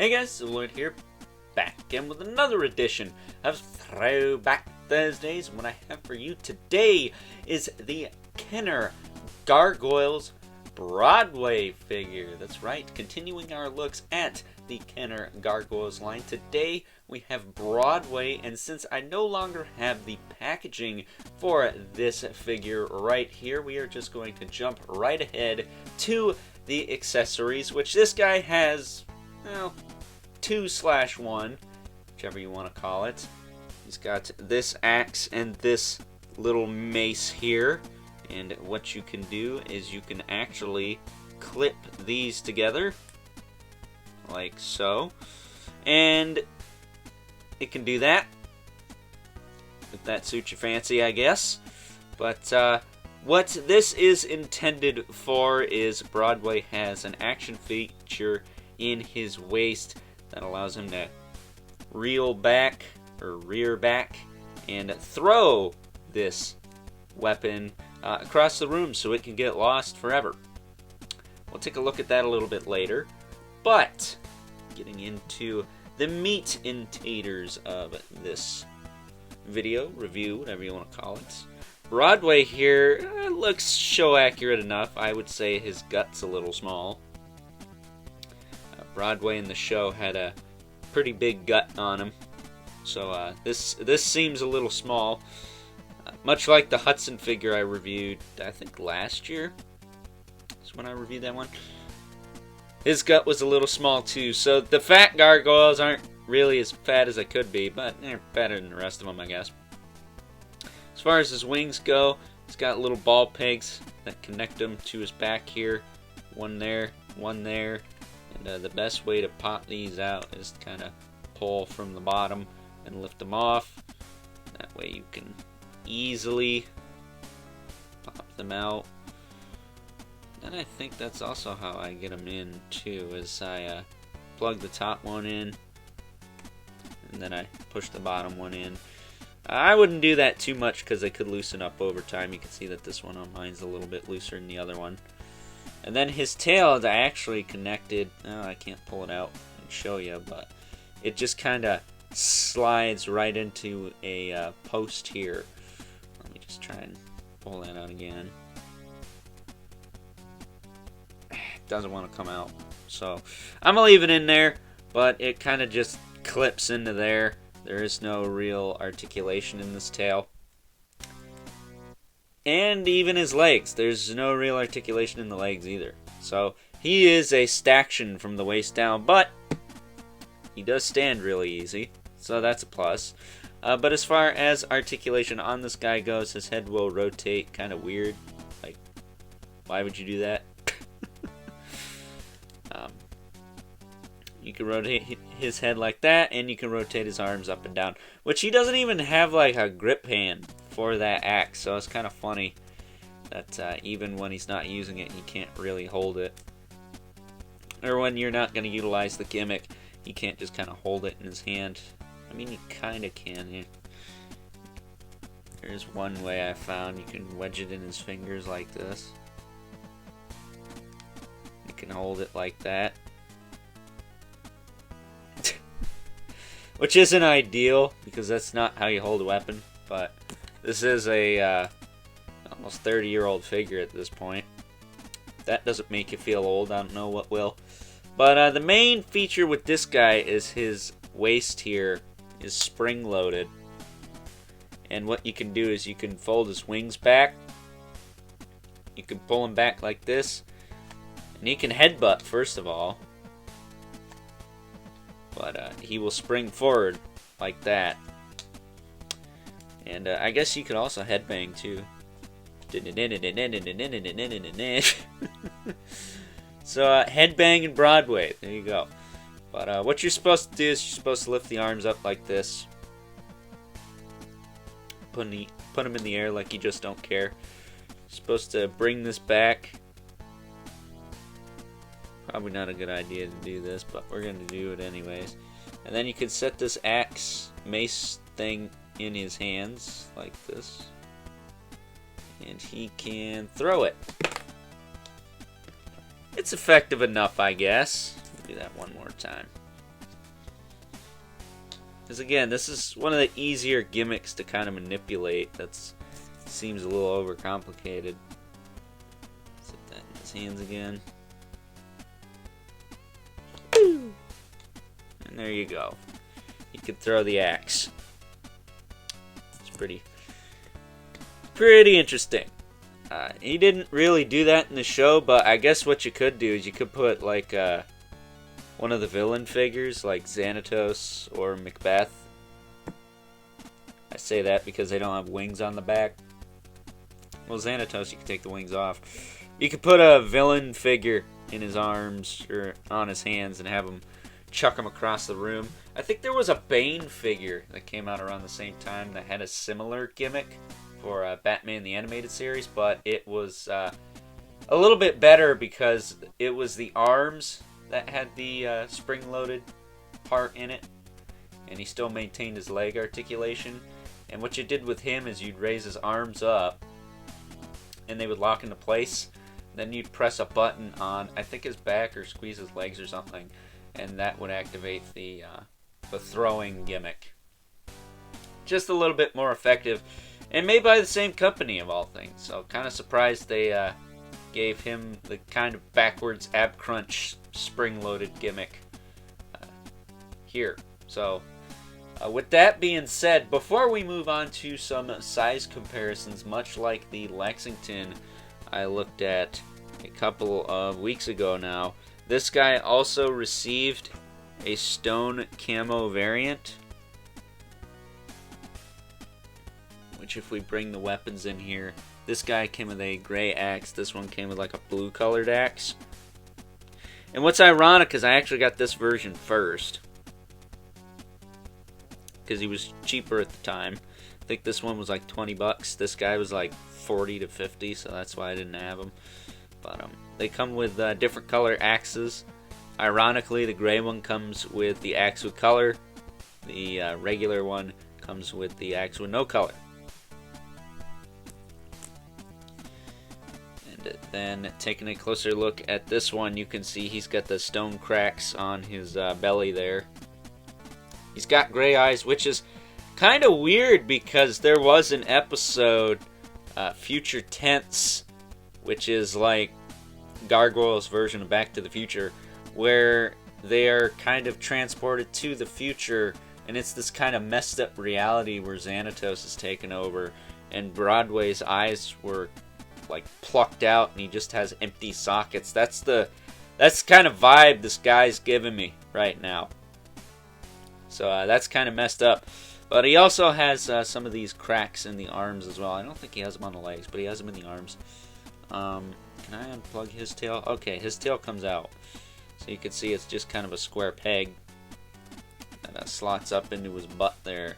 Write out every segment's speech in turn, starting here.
Hey guys, Lloyd here, back again with another edition of Throwback Thursdays. And what I have for you today is the Kenner Gargoyles Broadway figure. That's right, continuing our looks at the Kenner Gargoyles line. Today we have Broadway, and since I no longer have the packaging for this figure right here, we are just going to jump right ahead to the accessories, which this guy has, well, 2/1, whichever you want to call it. He's got this axe and this little mace here, and what you can do is you can actually clip these together like so, and it can do that if that suits your fancy, I guess. But what this is intended for is Broadway has an action feature in his waist that allows him to reel back or rear back and throw this weapon across the room so it can get lost forever. We'll take a look at that a little bit later, but getting into the meat and taters of this video, review, whatever you want to call it. Broadway here looks show accurate enough. I would say his gut's a little small. Broadway in the show had a pretty big gut on him, so this seems a little small. Much like the Hudson figure I reviewed, I think last year is when I reviewed that one. His gut was a little small too, so the fat gargoyles aren't really as fat as they could be, but they're better than the rest of them, I guess. As far as his wings go, he's got little ball pegs that connect him to his back here. One there, one there. And the best way to pop these out is to kind of pull from the bottom and lift them off. That way you can easily pop them out. And I think that's also how I get them in too, is I plug the top one in and then I push the bottom one in. I wouldn't do that too much because they could loosen up over time. You can see that this one on mine's a little bit looser than the other one. And then his tail is actually connected. Oh, I can't pull it out and show you, but it just kind of slides right into a post here. Let me just try and pull that out again. It doesn't want to come out, so I'm gonna leave it in there, but it kind of just clips into there. There is no real articulation in this tail. And even his legs. There's no real articulation in the legs either. So he is a staction from the waist down, but he does stand really easy. So that's a plus. But as far as articulation on this guy goes, his head will rotate kind of weird. Like, why would you do that? You can rotate his head like that, and you can rotate his arms up and down. Which he doesn't even have like a grip hand for that axe, so it's kind of funny that even when he's not using it, he can't really hold it. Or when you're not going to utilize the gimmick, he can't just kind of hold it in his hand. I mean, you kind of can. Yeah. There's one way I found. You can wedge it in his fingers like this. You can hold it like that. Which isn't ideal, because that's not how you hold a weapon, but this is a almost 30-year-old figure at this point. If that doesn't make you feel old, I don't know what will. But the main feature with this guy is his waist here is spring-loaded. And what you can do is you can fold his wings back. You can pull him back like this. And he can headbutt, first of all. But he will spring forward like that. And I guess you could also headbang too. So headbang in Broadway. There you go. But what you're supposed to do is you're supposed to lift the arms up like this. Put them in the air like you just don't care. You're supposed to bring this back. Probably not a good idea to do this, but we're going to do it anyways. And then you can set this axe mace thing in his hands like this. And he can throw it. It's effective enough, I guess. Do that one more time. Because again, this is one of the easier gimmicks to kind of manipulate. That seems a little overcomplicated. Set that in his hands again. And there you go. You could throw the axe. It's pretty interesting. He didn't really do that in the show, but I guess what you could do is you could put like one of the villain figures, like Xanatos or Macbeth. I say that because they don't have wings on the back. Well, Xanatos, you can take the wings off. You could put a villain figure in his arms or on his hands and have him chuck him across the room. I think there was a Bane figure that came out around the same time that had a similar gimmick for Batman the Animated Series, but it was a little bit better because it was the arms that had the spring-loaded part in it, and he still maintained his leg articulation. And what you did with him is you'd raise his arms up, and they would lock into place. Then you'd press a button on, I think, his back or squeeze his legs or something, and that would activate the throwing gimmick. Just a little bit more effective, and made by the same company of all things. So kind of surprised they gave him the kind of backwards ab crunch spring-loaded gimmick here. So with that being said, before we move on to some size comparisons, much like the Lexington I looked at a couple of weeks ago now, this guy also received a stone camo variant, which if we bring the weapons in here, this guy came with a gray axe, this one came with like a blue colored axe. And what's ironic is I actually got this version first, because he was cheaper at the time. I think this one was like 20 bucks. This guy was like 40 to 50, so that's why I didn't have them. But they come with different color axes. Ironically, the gray one comes with the axe with color. The regular one comes with the axe with no color. And then taking a closer look at this one, you can see he's got the stone cracks on his belly there. He's got gray eyes, which is kind of weird because there was an episode, Future Tense, which is like Gargoyles' version of Back to the Future, where they are kind of transported to the future, and it's this kind of messed up reality where Xanatos is taken over, and Broadway's eyes were like plucked out, and he just has empty sockets. That's the kind of vibe this guy's giving me right now. So that's kind of messed up. But he also has some of these cracks in the arms as well. I don't think he has them on the legs, but he has them in the arms. Can I unplug his tail? Okay, his tail comes out. So you can see it's just kind of a square peg that slots up into his butt there.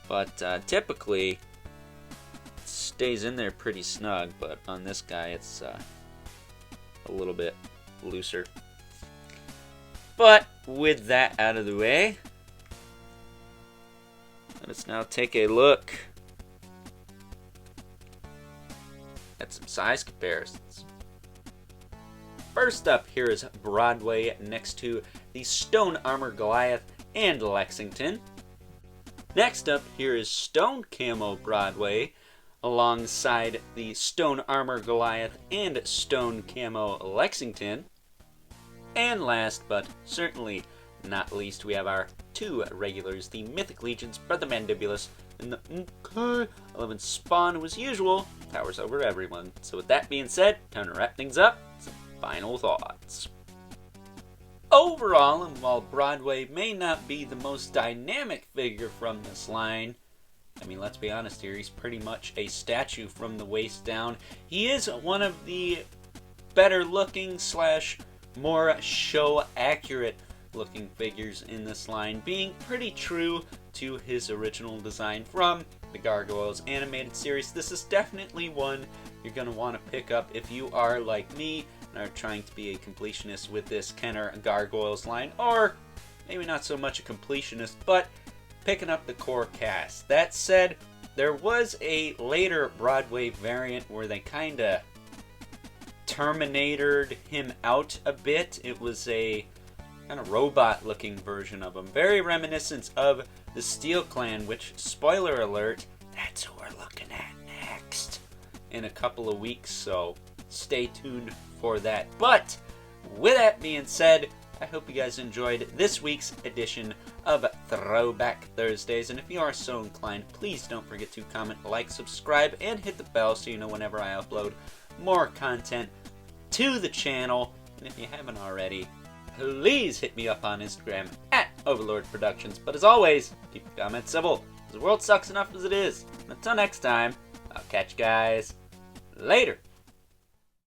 But typically, it stays in there pretty snug. But on this guy, it's a little bit looser. But with that out of the way, let us now take a look at some size comparisons. First up here is Broadway next to the Stone Armor Goliath and Lexington. Next up here is Stone Camo Broadway alongside the Stone Armor Goliath and Stone Camo Lexington. And last but certainly not least, we have our two regulars, the Mythic Legions, Brother Mandibulus, and the MK11 Spawn, who as usual towers over everyone. So with that being said, time to wrap things up. Some final thoughts. Overall, and while Broadway may not be the most dynamic figure from this line, I mean, let's be honest here, he's pretty much a statue from the waist down. He is one of the better looking / more show accurate looking figures in this line, being pretty true to his original design from the Gargoyles animated series. This is definitely one you're going to want to pick up if you are like me and are trying to be a completionist with this Kenner Gargoyles line, or maybe not so much a completionist, but picking up the core cast. That said, there was a later Broadway variant where they kind of Terminatored him out a bit. It was a kind of robot-looking version of him. Very reminiscent of the Steel Clan, which, spoiler alert, that's who we're looking at next in a couple of weeks, so stay tuned for that. But with that being said, I hope you guys enjoyed this week's edition of Throwback Thursdays, and if you are so inclined, please don't forget to comment, like, subscribe, and hit the bell so you know whenever I upload more content to the channel. And if you haven't already, please hit me up on Instagram at Overlord Productions. But as always, keep the comments civil. The world sucks enough as it is. Until next time, I'll catch you guys later.